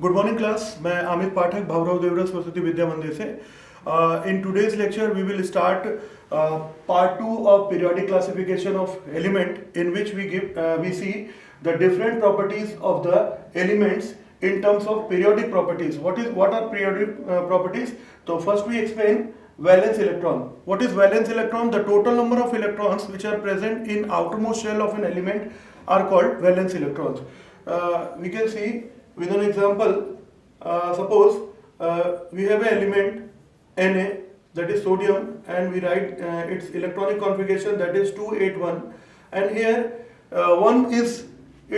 Good morning class. मैं अमित पाठक भावराव देवरा सरस्वती विद्या मंदिर से। In today's lecture we will start part 2 of periodic classification of element in which we see the different properties of the elements in terms of periodic properties. What are periodic properties? So first we explain valence electron. What is valence electron? The total number of electrons which are present in outermost shell of an element are called valence electrons. We can see with an example. Suppose we have an element Na, that is sodium, and we write its electronic configuration, that is 281, and here 1 is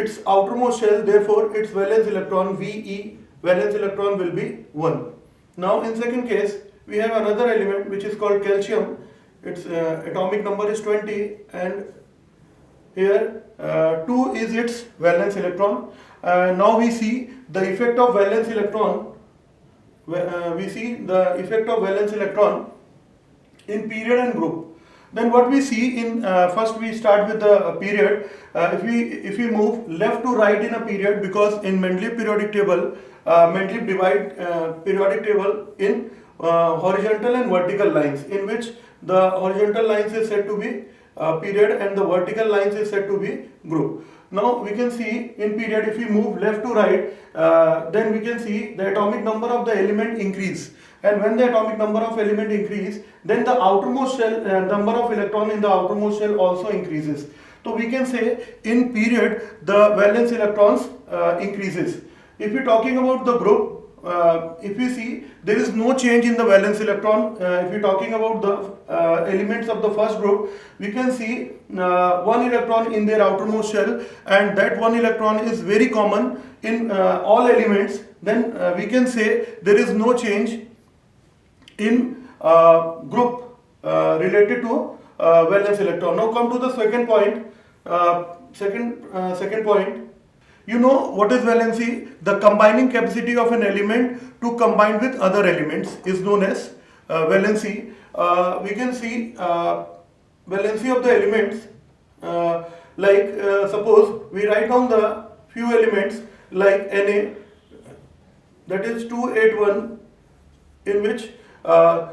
its outermost shell, therefore its valence electron Ve, valence electron will be 1. Now in second case we have another element which is called calcium. Its atomic number is 20, and here 2 is its valence electron. Now we see the effect of valence electron. We see the effect of valence electron in period and group. Then what we see in first we start with the period. If we move left to right in a period, because in Mendeleev periodic table, Mendeleev divide periodic table in horizontal and vertical lines, in which the horizontal lines is said to be period and the vertical lines is said to be group. Now we can see in period, if we move left to right, then we can see the atomic number of the element increase, and when the atomic number of element increase, then the outermost shell number of electron in the outermost shell also increases. So we can say in period the valence electrons increases. If we are talking about the group, if we see there is no change in the valence electron. If we are talking about the elements of the first group, we can see one electron in their outermost shell, and that one electron is very common in all elements. Then we can say there is no change in group related to valence electron. Now come to the second point. Second point. You know what is valency? The combining capacity of an element to combine with other elements is known as valency. We can see valency of the elements, like suppose we write down the few elements like Na, that is 281, in which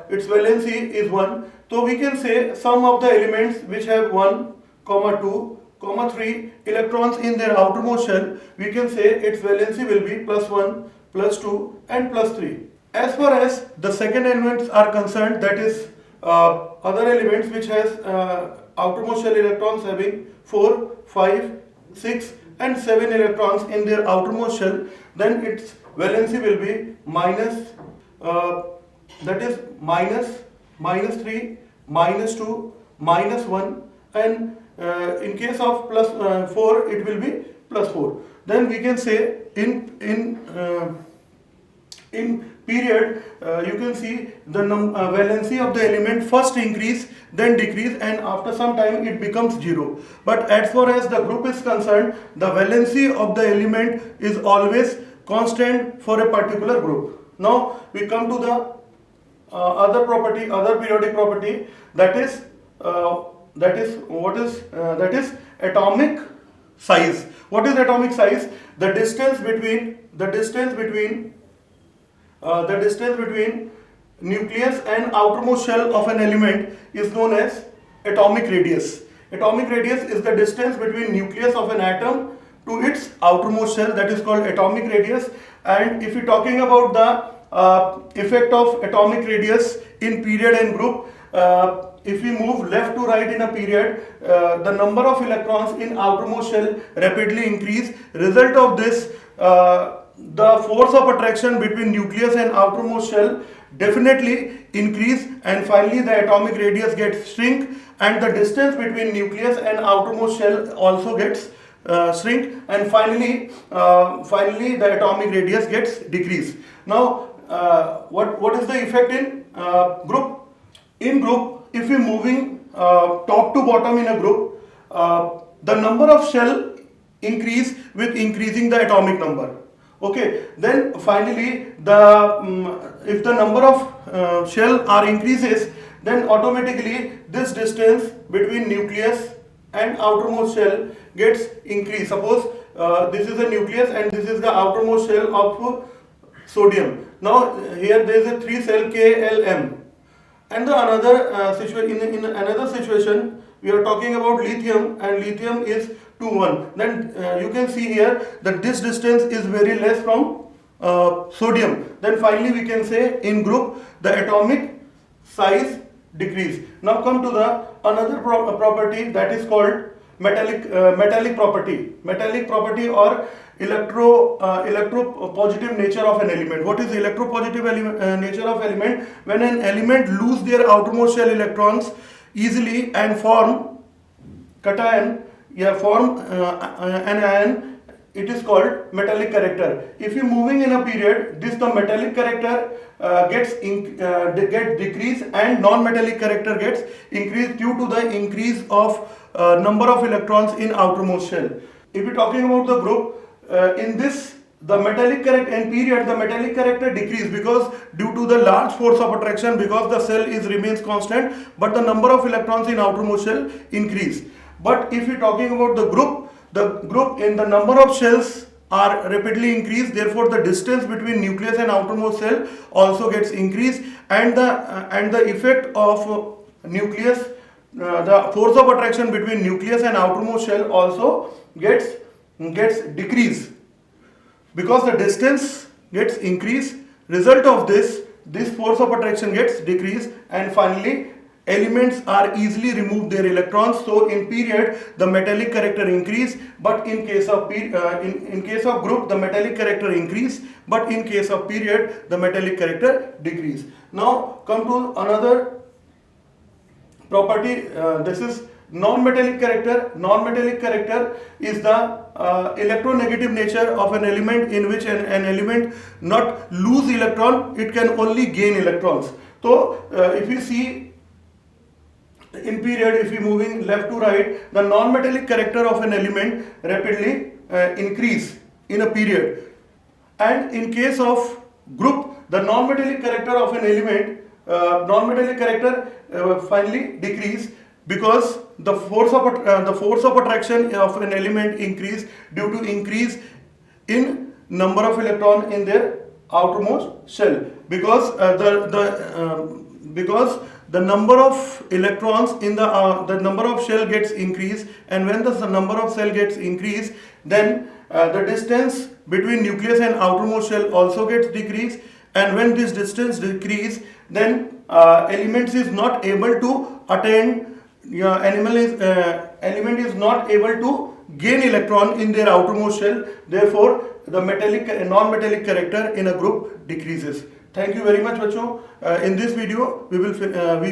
its valency is 1. So we can say some of the elements which have 1, 2, 3 electrons in their outermost shell, we can say its valency will be +1, +2 and +3. As far as the second elements are concerned, that is other elements which has outermost shell electrons having 4, 5, 6 and 7 electrons in their outermost shell, then its valency will be minus, that is minus, -3, -2, -1, and in case of +4 it will be +4. Then we can say in period you can see the valency of the element first increase, then decrease, and after some time it becomes 0. But as far as the group is concerned, the valency of the element is always constant for a particular group. Now we come to the other periodic property, that is atomic size. What is atomic size? The distance between nucleus and outermost shell of an element is known as atomic radius. Atomic radius is the distance between nucleus of an atom to its outermost shell, that is called atomic radius. And if we are talking about the effect of atomic radius in period and group, if we move left to right in a period, the number of electrons in outermost shell rapidly increase. Result of this, the force of attraction between nucleus and outermost shell definitely increase, and finally the atomic radius gets shrink, and the distance between nucleus and outermost shell also gets shrink, and finally the atomic radius gets decreased. Now what is the effect in group? In group, if we are moving top to bottom in a group, the number of shell increase with increasing the atomic number. Okay, then finally if the number of shell are increases, then automatically this distance between nucleus and outermost shell gets increased. Suppose this is the nucleus and this is the outermost shell of sodium. Now here there is a 3 cell KLM. And the another situation, in another situation, we are talking about lithium, and lithium is 2,1. Then you can see here that this distance is very less from sodium. Then finally we can say in group the atomic size decrease. Now come to the another property, that is called metallic property. Metallic property or electropositive nature of an element. What is electropositive nature of element? When an element lose their outermost shell electrons easily and form cation, form an ion, it is called metallic character. If you moving in a period, the metallic character gets decreased and non-metallic character gets increased due to the increase of number of electrons in outermost shell. If we are talking about the group, in this the metallic character in period, the metallic character decrease because due to the large force of attraction, because the cell remains constant, but the number of electrons in outermost shell increase. But if we are talking about the group in the number of shells are rapidly increased, therefore the distance between nucleus and outermost cell also gets increased, and the effect of nucleus, the force of attraction between nucleus and outermost shell also gets decreased because the distance gets increased. Result of this force of attraction gets decreased, and finally elements are easily remove their electrons. So in period the metallic character increase, but in case of in case of group the metallic character increase, but in case of period the metallic character decrease. Now come to another property, this is non-metallic character. Non-metallic character is the electronegative nature of an element, in which an element not lose electron, it can only gain electrons. So if you see in period, if we moving left to right, the non-metallic character of an element rapidly increase in a period, and in case of group the non-metallic character of an element, non-metallic character finally decrease because the force of attraction of an element increase due to increase in number of electron in their outermost shell, because the number of electrons in the number of shell gets increased, and when the number of cell gets increased, then the distance between nucleus and outermost shell also gets decreased, and when this distance decrease, then elements is not able to attain, element is not able to gain electron in their outermost shell, therefore the non-metallic character in a group decreases. Thank you very much, bachcho. In this video we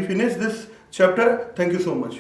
finish this chapter. Thank you so much.